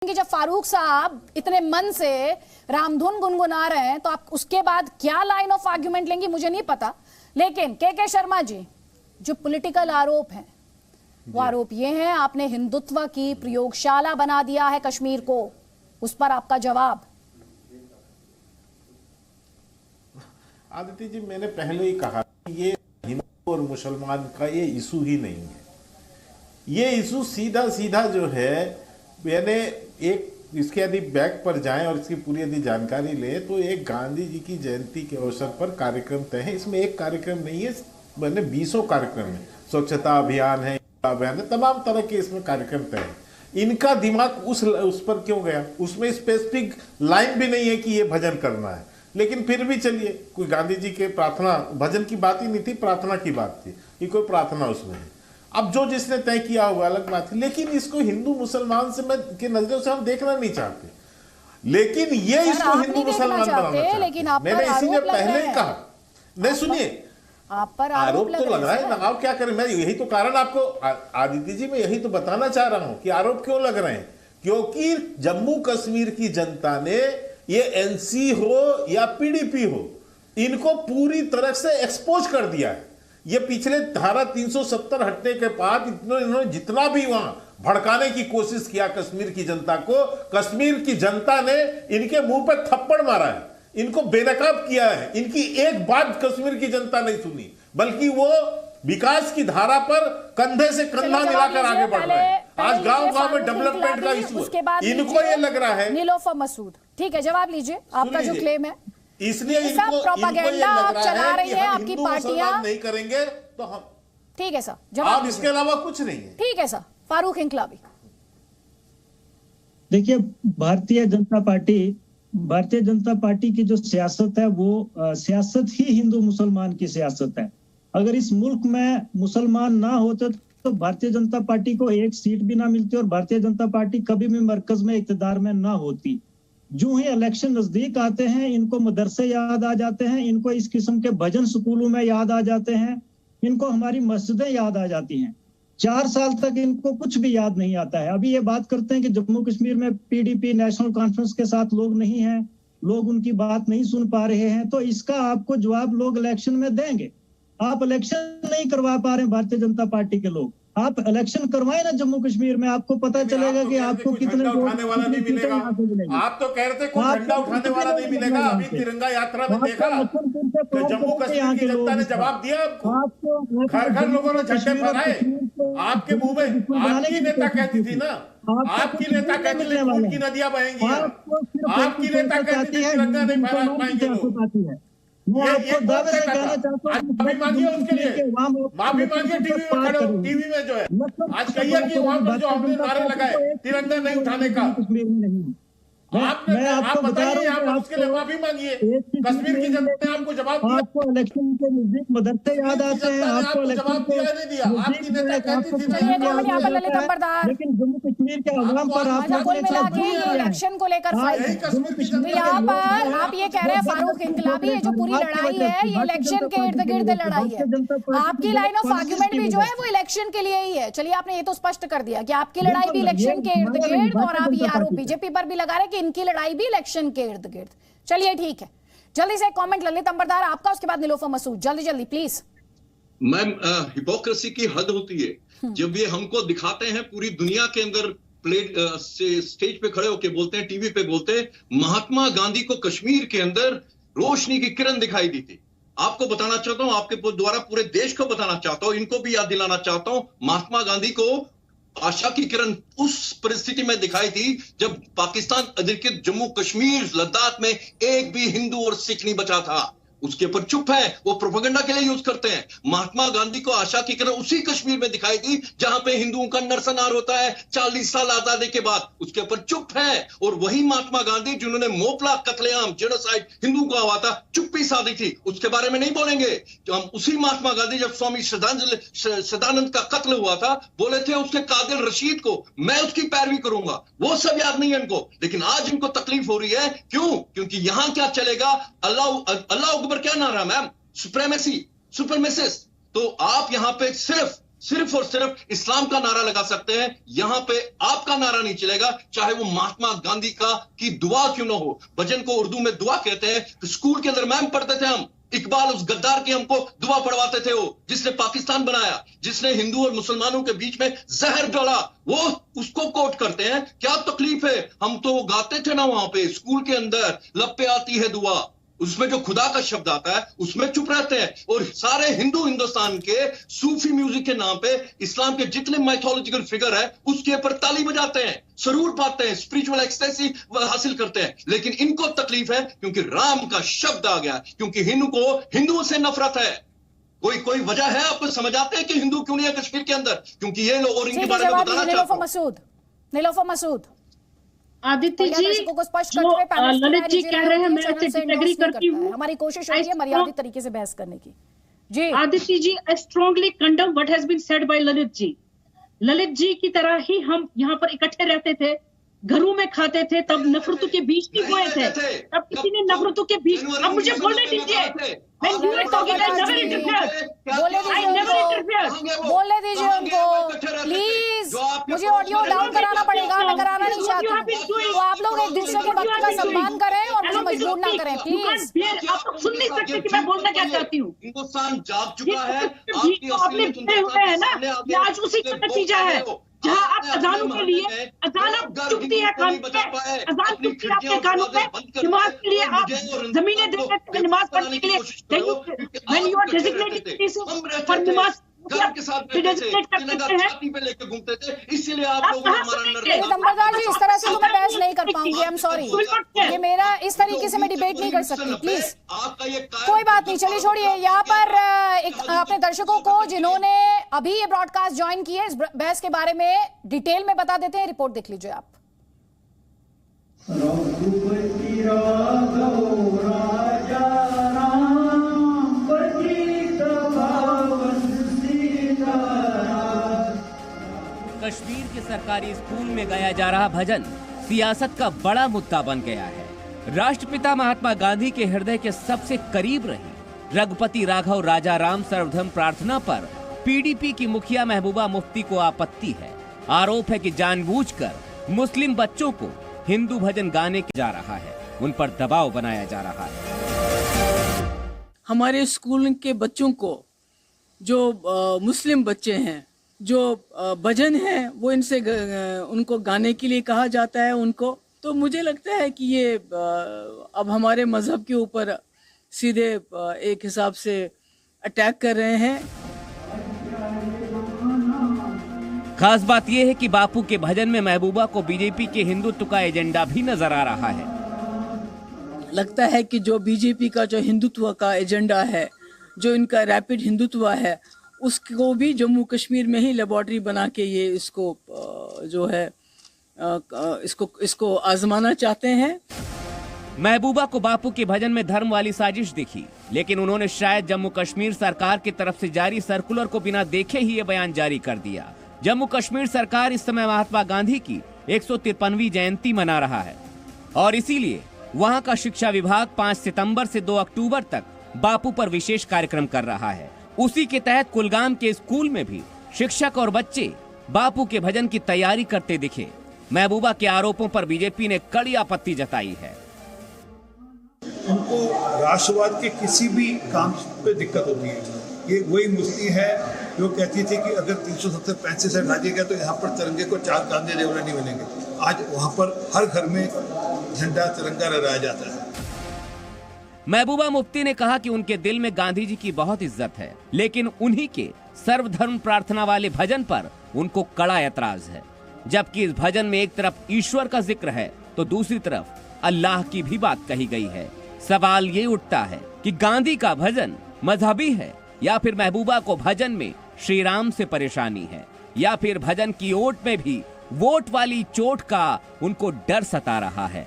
कि जब फारूक साहब इतने मन से रामधुन गुनगुना रहे हैं तो आप उसके बाद क्या लाइन ऑफ आर्ग्यूमेंट लेंगी मुझे नहीं पता, लेकिन के शर्मा जी जो पॉलिटिकल आरोप हैं वो आरोप ये हैं आपने हिंदुत्व की प्रयोगशाला बना दिया है कश्मीर को, उस पर आपका जवाब। आदित्य जी, मैंने पहले ही कहा ये हिंदू और मुसलमान का ये इशू ही नहीं है। ये इशू सीधा सीधा जो है, मैंने एक इसके यदि बैक पर जाएं और इसकी पूरी यदि जानकारी ले तो एक गांधी जी की जयंती के अवसर पर कार्यक्रम तय है। इसमें एक कार्यक्रम नहीं है, मैंने 20 कार्यक्रम है, स्वच्छता अभियान है, अभियान है, तमाम तरह के इसमें कार्यक्रम तय है। इनका दिमाग उस पर क्यों गया? उसमें स्पेसिफिक लाइन भी नहीं है कि ये भजन करना है, लेकिन फिर भी चलिए, कोई गांधी जी के प्रार्थना भजन की बात ही नहीं थी, प्रार्थना की बात थी कि कोई प्रार्थना उसमें है। अब जो जिसने तय किया होगा अलग बात है, लेकिन इसको हिंदू मुसलमान से के नजरों से हम देखना नहीं चाहते, लेकिन ये इसको हिंदू मुसलमान बनाना चाहते हैं। मैंने इसीलिए पहले ही कहा, नहीं सुनिए, आप पर आरोप तो लग रहा है, लगाओ क्या करें, मैं यही तो कारण आपको आदित्य जी मैं यही तो बताना चाह रहा हूं कि आरोप क्यों लग रहे हैं, क्योंकि जम्मू कश्मीर की जनता ने ये एनसी हो या पीडीपी हो, इनको पूरी तरह से एक्सपोज कर दिया है। ये पिछले धारा 370 हटने के बाद इन्होंने जितना भी वहां भड़काने की कोशिश किया कश्मीर की जनता को, कश्मीर की जनता ने इनके मुंह पे थप्पड़ मारा है, इनको बेनकाब किया है। इनकी एक बात कश्मीर की जनता नहीं सुनी, बल्कि वो विकास की धारा पर कंधे से कंधा मिलाकर आगे बढ़ रहे हैं। आज गांव-गांव में डेवलपमेंट का इशू, इनको ये लग रहा है। नीलोफर मसूद, ठीक है, जवाब लीजिए आपका जो क्लेम है। इसलिए इनको प्रोपेगेंडा आप चला रही है, आपकी पार्टियां नहीं करेंगे तो हम, ठीक है सर, जवाब इसके अलावा कुछ नहीं है। ठीक है सर। फारूक इंकलाबी, देखिए, भारतीय जनता पार्टी की जो सियासत है वो सियासत ही हिंदू मुसलमान की सियासत है। अगर इस मुल्क में मुसलमान ना होते तो भारतीय जनता पार्टी को एक सीट भी ना मिलती और भारतीय जनता पार्टी कभी भी मरकज में इक्तदार में ना होती। जो ही इलेक्शन नजदीक आते हैं इनको मदरसे याद आ जाते हैं, इनको इस किस्म के भजन स्कूलों में याद आ जाते हैं, इनको हमारी मस्जिदें याद आ जाती हैं। 4 साल तक इनको कुछ भी याद नहीं आता है। अभी ये बात करते हैं कि जम्मू कश्मीर में पीडीपी नेशनल कॉन्फ्रेंस के साथ लोग नहीं हैं, लोग उनकी बात नहीं सुन पा रहे हैं, तो इसका आपको जवाब लोग इलेक्शन में देंगे। आप इलेक्शन नहीं करवा पा रहे भारतीय जनता पार्टी के लोग, आप इलेक्शन करवाएं ना जम्मू कश्मीर में, आपको पता चलेगा कि आपको कितने उठाने वाला नहीं मिलेगा। आप तो कह रहे थे कोई झंडा उठाने वाला नहीं मिलेगा, अभी तिरंगा यात्रा में देखा तो जम्मू कश्मीर की जनता ने जवाब दिया आपको, घर घर लोगों ने झंडे फहराए आपके मुंह में। आपकी नेता कहती थी ना, आपकी नेता कहती थी खून की नदियां बहेंगी, आपकी नेता कहती थी तिरंगा नहीं फहरा पाएंगे लोग। मैं आपको दावे से कहना चाहता हूँ, माफी मांगिए उसके लिए, माफी मांगिए। टीवी में खड़े हो, टीवी में जो है आज कहिए कि वहां पर जो हमने नारे लगाए तिरंगा नहीं उठाने का, आप बताइए, आप उसके लिए माफी मांगिए। कश्मीर की जनता ने आपको जवाब दिया, आपको इलेक्शन के नजदीक मदरसे याद आते हैं, आपको जवाब दिया नहीं दिया। आपकी नेता कहती थी लेकिन जम्मू कश्मीर के अवाम पर कुल मिला के ये इलेक्शन को लेकर तो यहाँ पर आप ये कह रहे हैं फारूक इंकलाबी, ये जो पूरी लड़ाई है ये इलेक्शन के इर्द गिर्द लड़ाई है। आपकी लाइन ऑफ आर्ग्यूमेंट भी जो है वो इलेक्शन के लिए ही है। चलिए, आपने ये तो स्पष्ट कर दिया कि आपकी लड़ाई भी इलेक्शन के इर्द गिर्द, और आप ये आरोप बीजेपी पर भी लगा रहे हैं कि इनकी लड़ाई भी इलेक्शन के इर्द गिर्द। चलिए ठीक है, जल्दी से कमेंट ललित अंबरदार आपका, उसके बाद नीलोफर मसूद, जल्दी जल्दी प्लीज। मैम, हिपोक्रेसी की हद होती है जब ये हमको दिखाते हैं पूरी दुनिया के अंदर स्टेज पे खड़े होके बोलते हैं, टीवी पे बोलते हैं महात्मा गांधी को कश्मीर के अंदर रोशनी की किरण दिखाई दी थी। आपको बताना चाहता हूं, आपके द्वारा पूरे देश को बताना चाहता हूं, इनको भी याद दिलाना चाहता हूं, महात्मा गांधी को आशा की किरण उस परिस्थिति में दिखाई थी जब पाकिस्तान अधिकृत जम्मू कश्मीर लद्दाख में एक भी हिंदू और सिख नहीं बचा था। उसके ऊपर चुप है, वो प्रोपेगेंडा के लिए यूज करते हैं। महात्मा गांधी को आशा की किरण उसी कश्मीर में दिखाई दी जहां पे हिंदुओं का नरसंहार होता है 40 साल आजादी के बाद, उसके ऊपर चुप है। और वही महात्मा गांधी जिन्होंने मोपला कत्लेआम जेनोसाइड हिंदुओं का हुआ था, चुप्पी साधी थी, उसके बारे में नहीं बोलेंगे। तो हम उसी महात्मा गांधी जब स्वामी सदानंद का कत्ल हुआ था, बोले थे उसके कादिल रशीद को मैं उसकी पैरवी करूंगा, वो सब याद नहीं है इनको। लेकिन आज इनको तकलीफ हो रही है, क्यों? क्योंकि यहां क्या चलेगा, अल्लाह पर क्या नारा मैम, सुप्रीमेसी, सुपरमेसिस्ट। तो आप यहां पे सिर्फ सिर्फ और सिर्फ इस्लाम का नारा लगा सकते हैं। यहां पे आपका नारा नहीं चलेगा, चाहे वो महात्मा गांधी का की दुआ क्यों ना हो। भजन को उर्दू में दुआ कहते हैं। तो स्कूल के अंदर मैम पढ़ते थे हम, इकबाल उस गद्दार की हमको दुआ पढ़वाते थे, वो जिसने पाकिस्तान बनाया, जिसने हिंदू और मुसलमानों के बीच में जहर डाला, वो उसको कोट करते हैं। क्या तकलीफ है, हम तो वो गाते थे ना वहां पे स्कूल के अंदर, लब पे आती है दुआ, उसमें जो खुदा का शब्द आता है उसमें चुप रहते हैं। और सारे हिंदुस्तान के सूफी म्यूजिक के नाम पे इस्लाम के जितने माइथोलॉजिकल फिगर है उसके ऊपर ताली बजाते हैं, सरूर पाते हैं, स्पिरिचुअल एक्सटेसी हासिल करते हैं। लेकिन इनको तकलीफ है क्योंकि राम का शब्द आ गया, क्योंकि हिंदुओं से नफरत है। कोई वजह है, आपको समझ आते हैं कि हिंदू क्यों नहीं है कश्मीर के अंदर? क्योंकि ये लोग, और इनके बारे में बताना चाहता हूं। नीलोफर मसूद, आदित्य जी, जो ललित जी कह रहे हैं मैं एग्री करती हूँ। हमारी कोशिश होती है मर्यादित तरीके से बहस करने की। जी Aditya ji, I strongly condemn what has been said by Lalit ji. Lalit ji की तरह ही हम यहाँ पर इकट्ठे रहते थे, घरों में खाते थे, तब नफरतों के बीज नहीं बोए थे, तब किसी ने नफरतों के बीज। अब मुझे बोलने दीजिए। बोलने दीजिए उनको प्लीज। मुझे ऑडियो डाउन कराना पड़ेगा, मैं कराना नहीं चाहती। तो आप लोग एक दूसरे के वक्त का सम्मान करें और मुझे मजबूर ना करें प्लीज। आप सुन नहीं सकते कि मैं बोलना क्या चाहती हूँ। हिंदुस्तान जाग चुका है, आपने बिखरे हुए हैं ना, ये आज उसी का नतीजा है। जहाँ आप अजानों के लिए अजान चुपती है कान पे, अजान चुपती है आपके कानों पे, नमाज के लिए आप जमीनें दे देते हैं नमाज पढ़ने के लिए। when you are designated places for नमाज के साथ लेके घूमते थे, इसीलिए आप लोग नंबरदार जी इस तरह से तो मैं बहस नहीं कर पाऊंगी। आई एम सॉरी, ये मेरा इस तरीके से मैं डिबेट नहीं कर सकती प्लीज। कोई बात नहीं, चलिए छोड़िए। यहाँ पर अपने दर्शकों को जिन्होंने अभी ये ब्रॉडकास्ट ज्वाइन किए, इस बहस के बारे में डिटेल में बता देते हैं। रिपोर्ट देख लीजिए आप। कश्मीर के सरकारी स्कूल में गाया जा रहा भजन सियासत का बड़ा मुद्दा बन गया है। राष्ट्रपिता महात्मा गांधी के हृदय के सबसे करीब रही रघुपति राघव राजा राम सर्वधर्म प्रार्थना पर पीडीपी की मुखिया महबूबा मुफ्ती को आपत्ति है। आरोप है कि जानबूझकर मुस्लिम बच्चों को हिंदू भजन गाने जा रहा है, उन पर दबाव बनाया जा रहा है। हमारे स्कूल के बच्चों को जो मुस्लिम बच्चे हैं, जो भजन है वो इनसे उनको गाने के लिए कहा जाता है उनको। तो मुझे लगता है कि ये अब हमारे मजहब के ऊपर सीधे एक हिसाब से अटैक कर रहे हैं। खास बात यह है कि बापू के भजन में महबूबा को बीजेपी के हिंदुत्व का एजेंडा भी नजर आ रहा है। लगता है कि जो बीजेपी का जो हिंदुत्व का एजेंडा है, जो इनका रैपिड हिंदुत्व है, उसको भी जम्मू कश्मीर में ही लेबोरेटरी बना के ये इसको जो है इसको आजमाना चाहते हैं। महबूबा को बापू के भजन में धर्म वाली साजिश दिखी, लेकिन उन्होंने शायद जम्मू कश्मीर सरकार की तरफ से जारी सर्कुलर को बिना देखे ही ये बयान जारी कर दिया। जम्मू कश्मीर सरकार इस समय महात्मा गांधी की 153वीं जयंती मना रहा है और इसीलिए वहां का शिक्षा विभाग 5 सितंबर से 2 अक्टूबर तक बापू पर विशेष कार्यक्रम कर रहा है। उसी के तहत कुलगाम के स्कूल में भी शिक्षक और बच्चे बापू के भजन की तैयारी करते दिखे। महबूबा के आरोपों पर बीजेपी ने कड़ी आपत्ति जताई है। उनको राष्ट्रवाद के किसी भी काम पे दिक्कत होती है। ये वही मुफ्ती है जो कहती थी कि अगर 370-35 से हटा दिया गया तो यहाँ पर तिरंगे को 4 कांधे देवरा नहीं मिलेंगे। आज वहाँ पर हर घर में झंडा तिरंगा लहराया जाता है। महबूबा मुफ्ती ने कहा कि उनके दिल में गांधी जी की बहुत इज्जत है, लेकिन उन्हीं के सर्वधर्म प्रार्थना वाले भजन पर उनको कड़ा ऐतराज है। जबकि इस भजन में एक तरफ ईश्वर का जिक्र है तो दूसरी तरफ अल्लाह की भी बात कही गई है। सवाल ये उठता है कि गांधी का भजन मजहबी है या फिर महबूबा को भजन में श्री राम से परेशानी है, या फिर भजन की ओट में भी वोट वाली चोट का उनको डर सता रहा है।